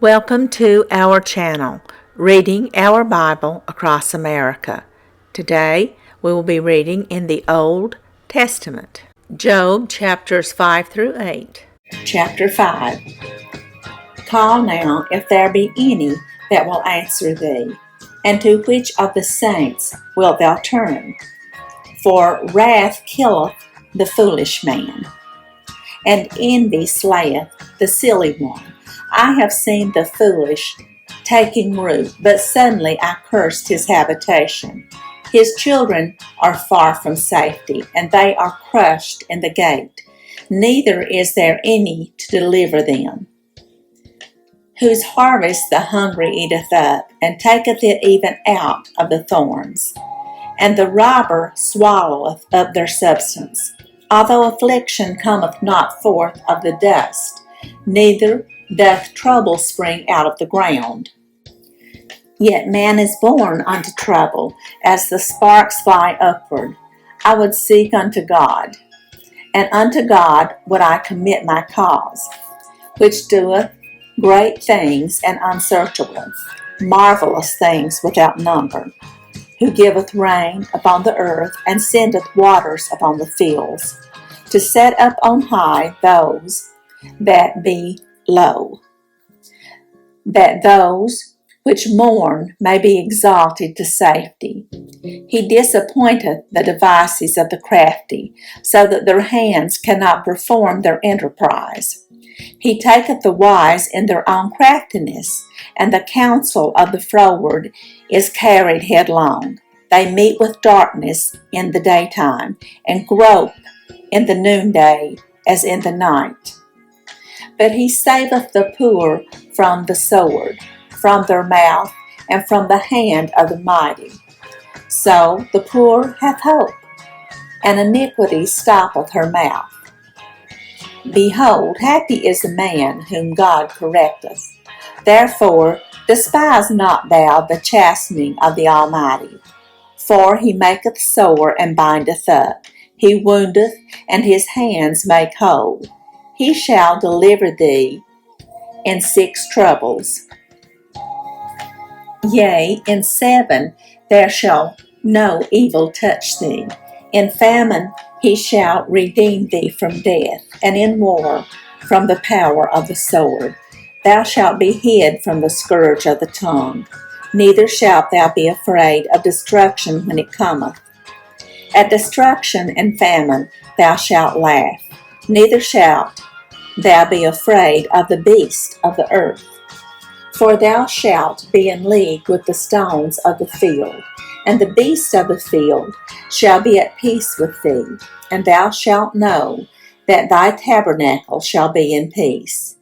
Welcome to our channel, Reading Our Bible Across America. Today we will be reading in the Old Testament. Job chapters 5 through 8. Chapter 5. Call now if there be any that will answer thee, and to which of the saints wilt thou turn? For wrath killeth the foolish man, and envy slayeth the silly one. I have seen the foolish taking root, but suddenly I cursed his habitation. His children are far from safety, and they are crushed in the gate. Neither is there any to deliver them. Whose harvest the hungry eateth up, and taketh it even out of the thorns. And the robber swalloweth up their substance. Although affliction cometh not forth of the dust, neither doth trouble spring out of the ground. Yet man is born unto trouble, as the sparks fly upward. I would seek unto God, and unto God would I commit my cause, which doeth great things and unsearchable, marvelous things without number, who giveth rain upon the earth, and sendeth waters upon the fields, to set up on high those that be low, that those which mourn may be exalted to safety. He disappointeth the devices of the crafty, so that their hands cannot perform their enterprise. He taketh the wise in their own craftiness, and the counsel of the froward is carried headlong. They meet with darkness in the daytime, and grope in the noonday as in the night. But he saveth the poor from the sword, from their mouth, and from the hand of the mighty. So the poor hath hope, and iniquity stoppeth her mouth. Behold, happy is the man whom God correcteth. Therefore despise not thou the chastening of the Almighty. For he maketh sore and bindeth up. He woundeth, and his hands make whole. He shall deliver thee in 6 troubles. Yea, in 7 there shall no evil touch thee. In famine he shall redeem thee from death, and in war from the power of the sword. Thou shalt be hid from the scourge of the tongue, neither shalt thou be afraid of destruction when it cometh. At destruction and famine thou shalt laugh, neither shalt thou be afraid of the beast of the earth. For thou shalt be in league with the stones of the field, and the beasts of the field shall be at peace with thee, and thou shalt know that thy tabernacle shall be in peace.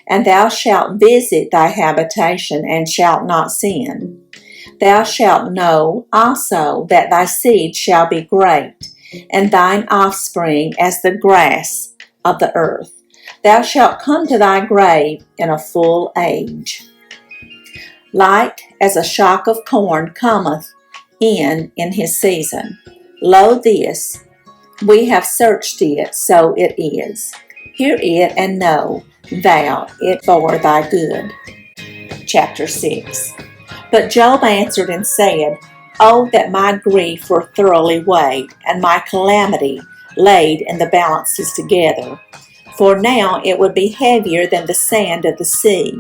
And thou shalt visit thy habitation, and shalt not sin. Thou shalt know also that thy seed shall be great, and thine offspring as the grass of the earth. Thou shalt come to thy grave in a full age. Light as a shock of corn cometh in his season. Lo, this, we have searched it, so it is. Hear it, and know thou it for thy good. Chapter 6. But Job answered and said, Oh, that my grief were thoroughly weighed, and my calamity laid in the balances together. For now it would be heavier than the sand of the sea.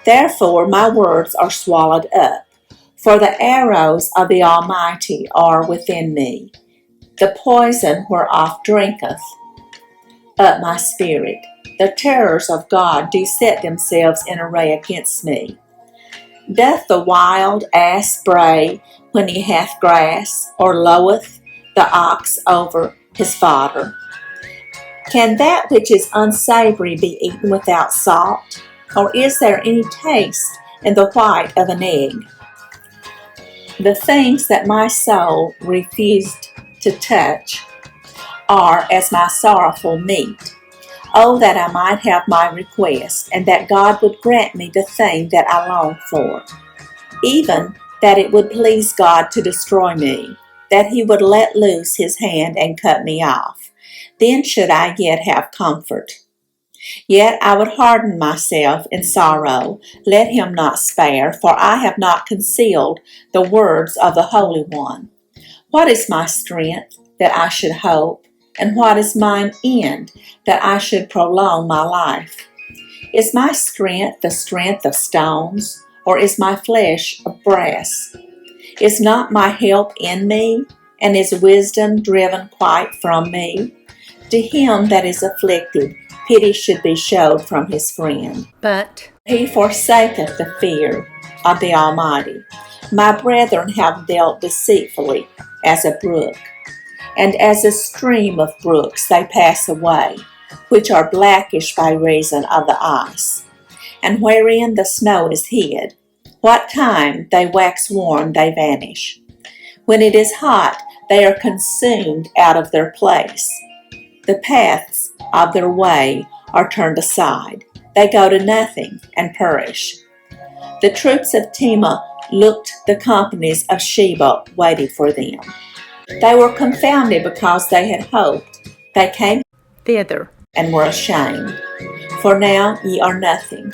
Therefore my words are swallowed up, for the arrows of the Almighty are within me. The poison whereof drinketh up my spirit. The terrors of God do set themselves in array against me. Doth the wild ass bray when he hath grass, or loweth the ox over his fodder? Can that which is unsavory be eaten without salt? Or is there any taste in the white of an egg? The things that my soul refused to touch are as my sorrowful meat. Oh, that I might have my request, and that God would grant me the thing that I long for. Even that it would please God to destroy me, that he would let loose his hand and cut me off. Then should I yet have comfort. Yet I would harden myself in sorrow, let him not spare, for I have not concealed the words of the Holy One. What is my strength, that I should hope? And what is mine end, that I should prolong my life? Is my strength the strength of stones, or is my flesh of brass? Is not my help in me, and is wisdom driven quite from me? To him that is afflicted, pity should be showed from his friend. But he forsaketh the fear of the Almighty. My brethren have dealt deceitfully as a brook, and as a stream of brooks they pass away, which are blackish by reason of the ice, and wherein the snow is hid. What time they wax warm, they vanish. When it is hot, they are consumed out of their place. The paths of their way are turned aside. They go to nothing and perish. The troops of Tema looked, the companies of Sheba waited for them. They were confounded because they had hoped. They came thither and were ashamed. For now ye are nothing.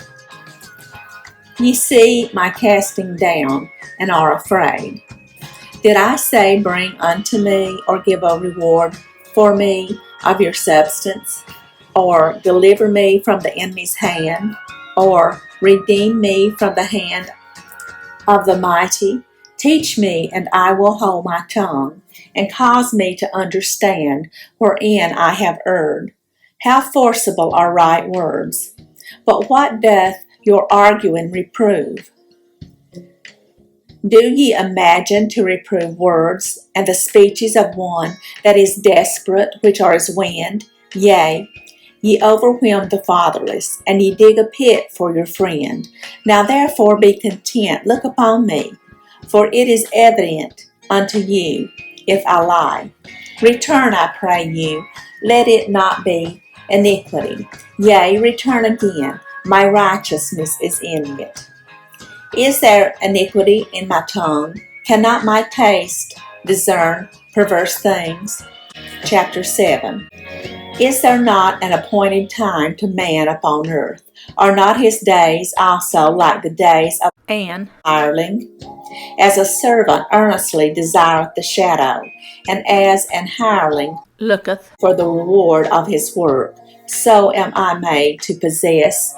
Ye see my casting down, and are afraid. Did I say, bring unto me, or give a reward for me of your substance, or deliver me from the enemy's hand, or redeem me from the hand of the mighty? Teach me, and I will hold my tongue, and cause me to understand wherein I have erred. How forcible are right words! But what doth your arguing reprove? Do ye imagine to reprove words, and the speeches of one that is desperate, which are as wind? Yea, ye overwhelm the fatherless, and ye dig a pit for your friend. Now therefore be content, look upon me, for it is evident unto you if I lie. Return, I pray you, let it not be iniquity. Yea, return again, my righteousness is in it. Is there iniquity in my tongue? Cannot my taste discern perverse things? Chapter 7. Is there not an appointed time to man upon earth? Are not his days also like the days of an hireling? As a servant earnestly desireth the shadow, and as an hireling looketh for the reward of his work, so am I made to possess.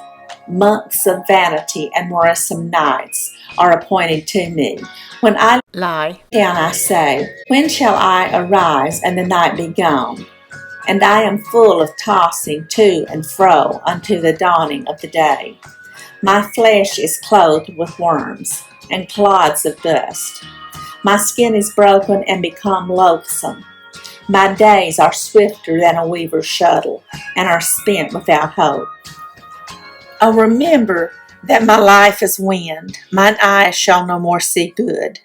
Months of vanity and wearisome nights are appointed to me. When I lie down, I say, when shall I arise and the night be gone? And I am full of tossing to and fro unto the dawning of the day. My flesh is clothed with worms and clods of dust. My skin is broken and become loathsome. My days are swifter than a weaver's shuttle, and are spent without hope. Oh, remember that my life is wind, mine eyes shall no more see good.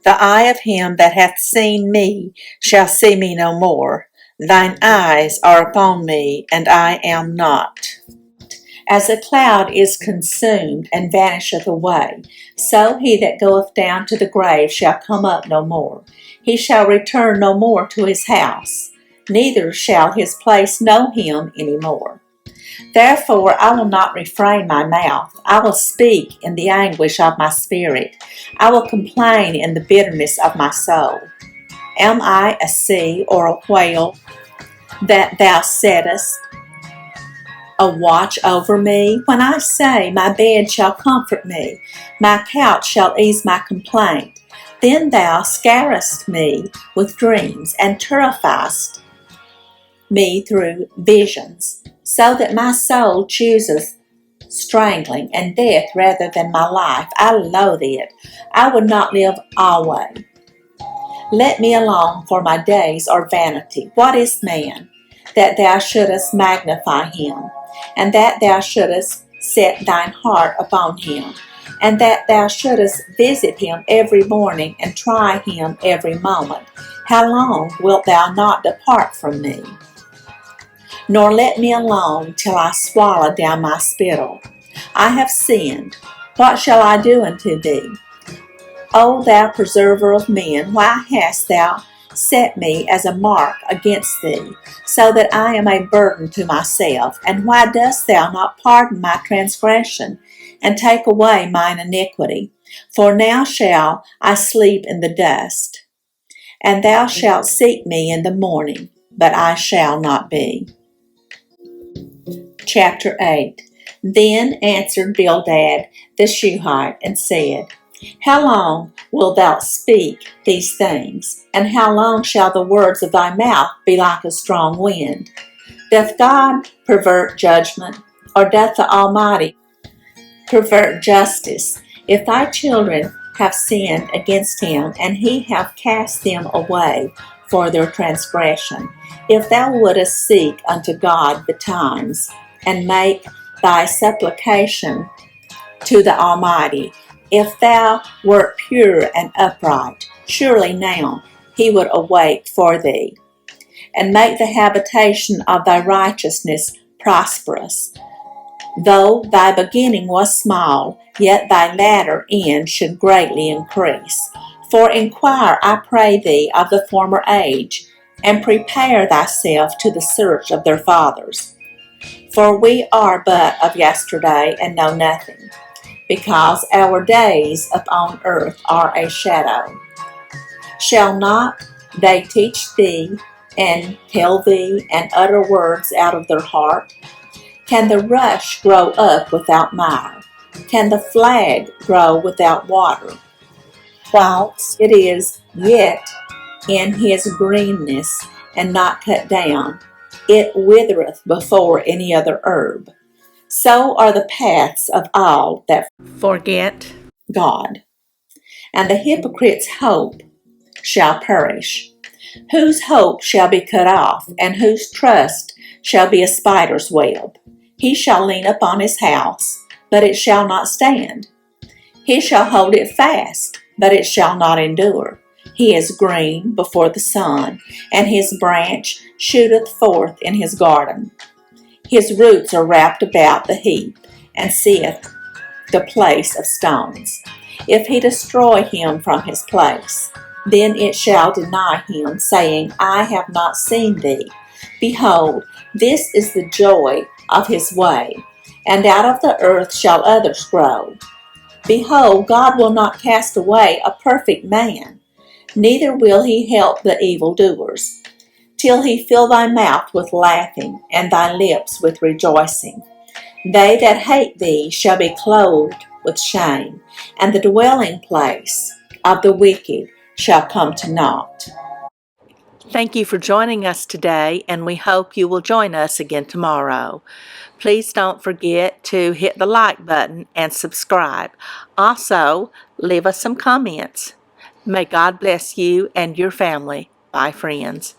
The eye of him that hath seen me shall see me no more. Thine eyes are upon me, and I am not. As a cloud is consumed and vanisheth away, so he that goeth down to the grave shall come up no more. He shall return no more to his house, neither shall his place know him any more. Therefore I will not refrain my mouth. I will speak in the anguish of my spirit. I will complain in the bitterness of my soul. Am I a sea or a whale that thou settest a watch over me? When I say, my bed shall comfort me, my couch shall ease my complaint, then thou scarest me with dreams, and terrifiest me through visions, so that my soul chooses strangling and death rather than my life. I loathe it. I would not live alway. Let me alone, for my days are vanity. What is man, that thou shouldest magnify him, and that thou shouldest set thine heart upon him, and that thou shouldest visit him every morning, and try him every moment? How long wilt thou not depart from me? Nor let me alone till I swallow down my spittle. I have sinned. What shall I do unto thee? O thou preserver of men, why hast thou set me as a mark against thee, so that I am a burden to myself? And why dost thou not pardon my transgression, and take away mine iniquity? For now shall I sleep in the dust, and thou shalt seek me in the morning, but I shall not be. Chapter 8. Then answered Bildad the Shuhite and said, How long wilt thou speak these things? And how long shall the words of thy mouth be like a strong wind? Doth God pervert judgment, or doth the Almighty pervert justice? If thy children have sinned against him, and he have cast them away for their transgression, if thou wouldest seek unto God betimes, and make thy supplication to the Almighty, if thou wert pure and upright, surely now he would awake for thee, and make the habitation of thy righteousness prosperous. Though thy beginning was small, yet thy latter end should greatly increase. For inquire, I pray thee, of the former age, and prepare thyself to the search of their fathers. For we are but of yesterday, and know nothing, because our days upon earth are a shadow. Shall not they teach thee, and tell thee, and utter words out of their heart? Can the rush grow up without mire? Can the flag grow without water? Whilst it is yet in his greenness, and not cut down, it withereth before any other herb. So are the paths of all that forget God, and the hypocrite's hope shall perish. Whose hope shall be cut off, and whose trust shall be a spider's web? He shall lean upon his house, but it shall not stand. He shall hold it fast, but it shall not endure. He is green before the sun, and his branch shooteth forth in his garden. His roots are wrapped about the heap, and seeth the place of stones. If he destroy him from his place, then it shall deny him, saying, I have not seen thee. Behold, this is the joy of his way, and out of the earth shall others grow. Behold, God will not cast away a perfect man, neither will he help the evildoers, till he fill thy mouth with laughing, and thy lips with rejoicing. They that hate thee shall be clothed with shame, and the dwelling place of the wicked shall come to naught. Thank you for joining us today, and we hope you will join us again tomorrow. Please don't forget to hit the like button and subscribe. Also, leave us some comments. May God bless you and your family. Bye, friends.